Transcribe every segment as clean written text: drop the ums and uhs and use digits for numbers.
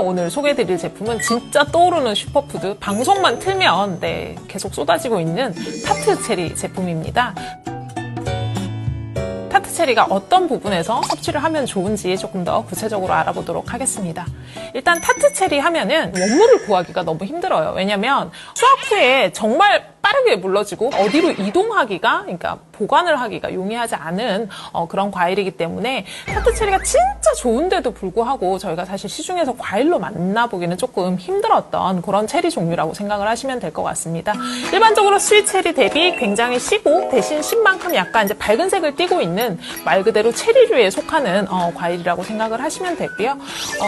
오늘 소개해드릴 제품은 진짜 떠오르는 슈퍼푸드, 방송만 틀면 계속 쏟아지고 있는 타트 체리 제품입니다. 타트 체리가 어떤 부분에서 섭취를 하면 좋은지 조금 더 구체적으로 알아보도록 하겠습니다. 일단 타트 체리 하면은 원물을 구하기가 너무 힘들어요. 왜냐면 수확 후에 정말 빠르게 물러지고 어디로 이동하기가, 그러니까 보관을 하기가 용이하지 않은 그런 과일이기 때문에 타트 체리가 진짜 좋은데도 불구하고 저희가 사실 시중에서 과일로 만나보기는 조금 힘들었던 그런 체리 종류라고 생각을 하시면 될 것 같습니다. 일반적으로 스윗 체리 대비 굉장히 시고 대신 신만큼 약간 이제 밝은 색을 띠고 있는 말 그대로 체리류에 속하는 과일이라고 생각을 하시면 되고요.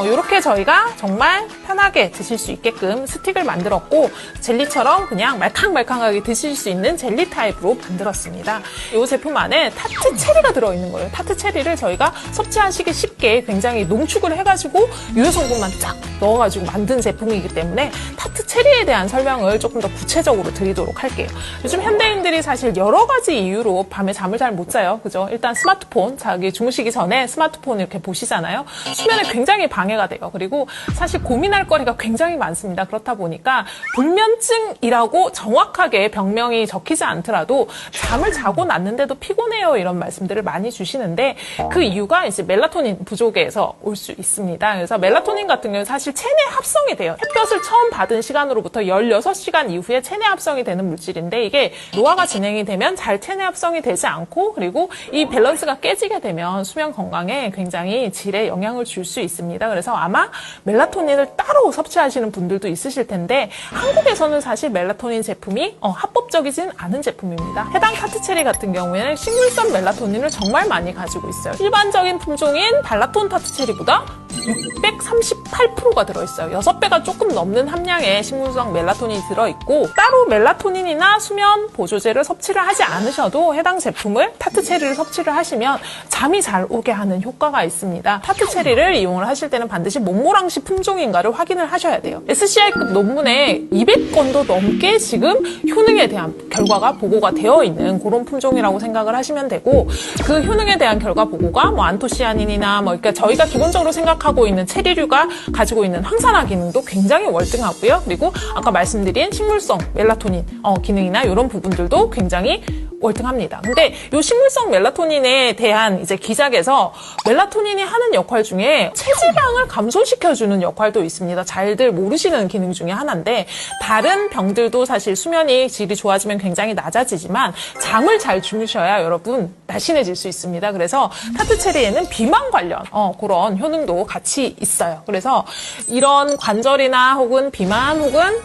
이렇게 저희가 정말 편하게 드실 수 있게끔 스틱을 만들었고 젤리처럼 그냥 말캉말캉하게 드실 수 있는 젤리 타입으로 만들었습니다. 이 제품 안에 타트 체리가 들어있는 거예요. 타트 체리를 저희가 섭취하시기 쉽게 굉장히 농축을 해가지고 유효 성분만 쫙 넣어가지고 만든 제품이기 때문에 타트 체리에 대한 설명을 조금 더 구체적으로 드리도록 할게요. 요즘 현대인들이 사실 여러 가지 이유로 밤에 잠을 잘 못 자요. 그죠? 일단 스마트폰, 자기 주무시기 전에 스마트폰 이렇게 보시잖아요. 수면에 굉장히 방해가 돼요. 그리고 사실 고민할 거리가 굉장히 많습니다. 그렇다 보니까 불면증이라고 정확하게 병명이 적히지 않더라도 잠을 자고 났는데도 피곤해요, 이런 말씀들을 많이 주시는데 그 이유가 이제 멜라토닌 부족에서 올 수 있습니다. 그래서 멜라토닌 같은 경우는 사실 체내 합성이 돼요. 햇볕을 처음 받은 시간으로부터 16시간 이후에 체내 합성이 되는 물질인데 이게 노화가 진행이 되면 잘 체내 합성이 되지 않고 그리고 이 밸런스가 깨지게 되면 수면 건강에 굉장히 질에 영향을 줄 수 있습니다. 그래서 아마 멜라토닌을 따로 섭취하시는 분들도 있으실 텐데 한국에서는 사실 멜라토닌 제품이 합법적이진 않은 제품입니다. 해당 타트 체리 같은 경우에는 식물성 멜라토닌을 정말 많이 가지고 있어요. 일반적인 품종인 발라톤 타트 체리보다 638%가 들어있어요. 6배가 조금 넘는 함량의 식물성 멜라토닌이 들어있고 따로 멜라토닌이나 수면 보조제를 섭취를 하지 않으셔도 해당 제품을 타트 체리를 섭취를 하시면 잠이 잘 오게 하는 효과가 있습니다. 타트 체리를 이용을 하실 때는 반드시 몽모랑시 품종인가를 확인을 하셔야 돼요. SCI급 논문에 200건도 넘게 지금 효능에 대한 결과가 보고가 되어 있는 그런 품종이라고 생각을 하시면 되고 그 효능에 대한 결과 보고가 안토시아닌이나 그러니까 저희가 기본적으로 생각하고 있는 체리류가 가지고 있는 항산화 기능도 굉장히 월등하고요. 그리고 아까 말씀드린 식물성 멜라토닌 기능이나 이런 부분들도 굉장히 월등합니다. 근데 이 식물성 멜라토닌에 대한 이제 기작에서 멜라토닌이 하는 역할 중에 체지방을 감소시켜주는 역할도 있습니다. 잘들 모르시는 기능 중에 하나인데 다른 병들도 사실 수면이 질이 좋아지면 굉장히 낮아지지만 잠을 잘 주무셔야 여러분 날씬해질 수 있습니다. 그래서 타트 체리에는 비만 관련 그런 효능도 같이 있어요. 그래서 이런 관절이나 혹은 비만 혹은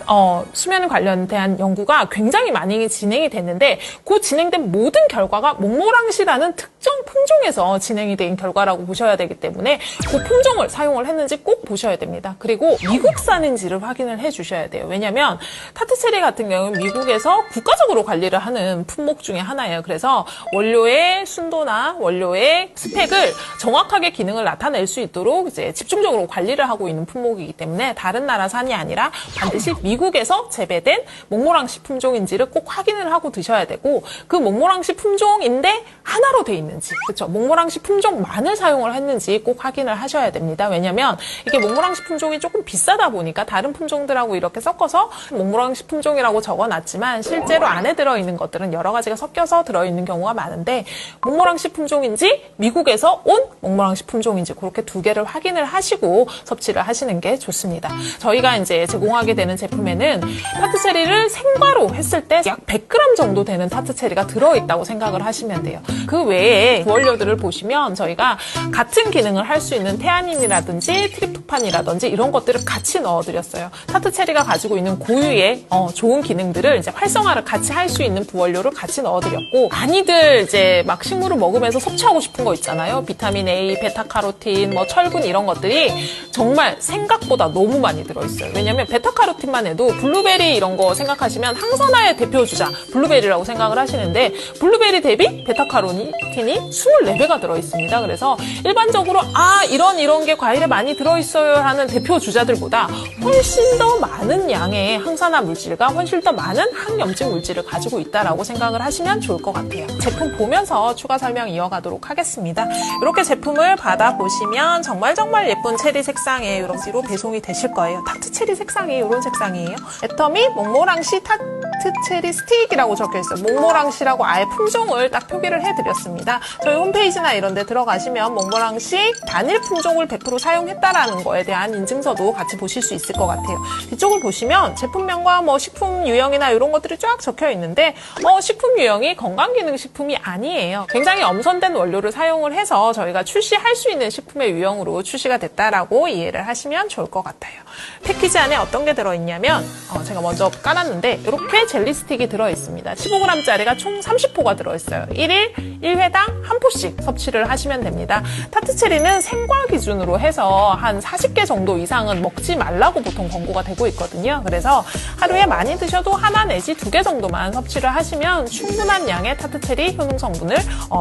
수면 관련된 연구가 굉장히 많이 진행이 됐는데 그 진행된 모든 결과가 몽모랑시라는 특정 품종에서 진행이 된 결과라고 보셔야 되기 때문에 그 품종을 사용을 했는지 꼭 보셔야 됩니다. 그리고 미국산인지를 확인을 해주셔야 돼요. 왜냐하면 타트 체리 같은 경우는 미국에서 국가적으로 관리를 하는 품목 중에 하나예요. 그래서 원료의 순도나 원료의 스펙을 정확하게 기능을 나타낼 수 있도록 이제 집중적으로 관리를 하고 있는 품목이기 때문에 다른 나라산이 아니라 반드시 미국에서 재배된 몽모랑시 품종인지를 꼭 확인을 하고 드셔야 되고 그 몽모랑시 품종인데 하나로 돼 있는지, 그렇죠? 몽모랑시 품종만을 사용을 했는지 꼭 확인을 하셔야 됩니다. 왜냐면 이게 몽모랑시 품종이 조금 비싸다 보니까 다른 품종들하고 이렇게 섞어서 몽모랑시 품종이라고 적어놨지만 실제로 안에 들어있는 것들은 여러 가지가 섞여서 들어있는 경우가 많은데 몽모랑시 품종인지 미국에서 온 몽모랑시 품종인지 그렇게 두 개를 확인을 하시고 섭취를 하시는 게 좋습니다. 저희가 이제 제공하게 되는 제품에는 타트 체리를 생과로 했을 때 약 100g 정도 되는 타트 체리가 들어있다고 생각을 하시면 돼요. 그 외에 부원료들을 보시면 저희가 같은 기능을 할 수 있는 테아닌이라든지 트립토판이라든지 이런 것들을 같이 넣어드렸어요. 타트 체리가 가지고 있는 고유의 좋은 기능들을 이제 활성화를 같이 할 수 있는 부원료를 같이 넣어드렸고 많이들 이제 막 식물을 먹으면서 섭취하고 싶은 거 있잖아요. 비타민 A, 베타카로틴, 철분 이런 것들이 정말 생각보다 너무 많이 들어있어요. 왜냐면 베타카로틴만 해도 블루베리 이런 거 생각하시면 항산화의 대표 주자 블루베리라고 생각을 하시는데 블루베리 대비 베타카로틴이 당분이 24배가 들어있습니다. 그래서 일반적으로 이런 게 과일에 많이 들어있어요 하는 대표 주자들보다 훨씬 더 많은 양의 항산화 물질과 훨씬 더 많은 항염증 물질을 가지고 있다라고 생각을 하시면 좋을 것 같아요. 제품 보면서 추가 설명 이어가도록 하겠습니다. 이렇게 제품을 받아보시면 정말 예쁜 체리 색상의 이런 지로 배송이 되실 거예요. 타트 체리 색상이 이런 색상이에요. 애터미 몽모랑시 타트 체리 스틱이라고 적혀있어요. 몽모랑시라고 아예 품종을 딱 표기를 해드렸습니다. 저희 홈페이지나 이런 데 들어가시면 몽모랑시 단일 품종을 100% 사용했다라는 거에 대한 인증서도 같이 보실 수 있을 것 같아요. 뒤쪽을 보시면 제품명과 식품 유형이나 이런 것들이 쫙 적혀 있는데 식품 유형이 건강기능식품이 아니에요. 굉장히 엄선된 원료를 사용을 해서 저희가 출시할 수 있는 식품의 유형으로 출시가 됐다라고 이해를 하시면 좋을 것 같아요. 패키지 안에 어떤 게 들어있냐면 제가 먼저 까놨는데 이렇게 젤리 스틱이 들어있습니다. 15g짜리가 총 30포가 들어있어요. 1일 1회당 한 포씩 섭취를 하시면 됩니다. 타트체리는 생과 기준으로 해서 한 40개 정도 이상은 먹지 말라고 보통 권고가 되고 있거든요. 그래서 하루에 많이 드셔도 하나 내지 2개 정도만 섭취를 하시면 충분한 양의 타트체리 효능 성분을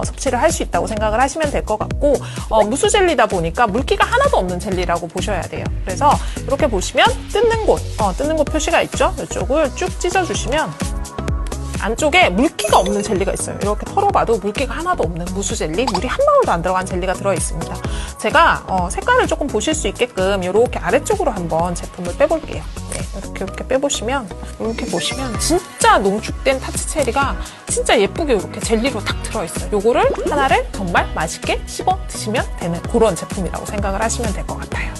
섭취를 할 수 있다고 생각을 하시면 될 것 같고 무수 젤리다 보니까 물기가 하나도 없는 젤리라고 보셔야 돼요. 그래서 이렇게 보시면 뜯는 곳 표시가 있죠? 이쪽을 쭉 찢어주시면 안쪽에 물기가 없는 젤리가 있어요. 이렇게 털어봐도 물기가 하나도 없는 무수 젤리, 물이 한 방울도 안 들어간 젤리가 들어있습니다. 제가 색깔을 조금 보실 수 있게끔 이렇게 아래쪽으로 한번 제품을 빼볼게요. 네, 이렇게 빼보시면 이렇게 보시면 진짜 농축된 타트 체리가 진짜 예쁘게 이렇게 젤리로 딱 들어있어요. 요거를 하나를 정말 맛있게 씹어 드시면 되는 그런 제품이라고 생각을 하시면 될 것 같아요.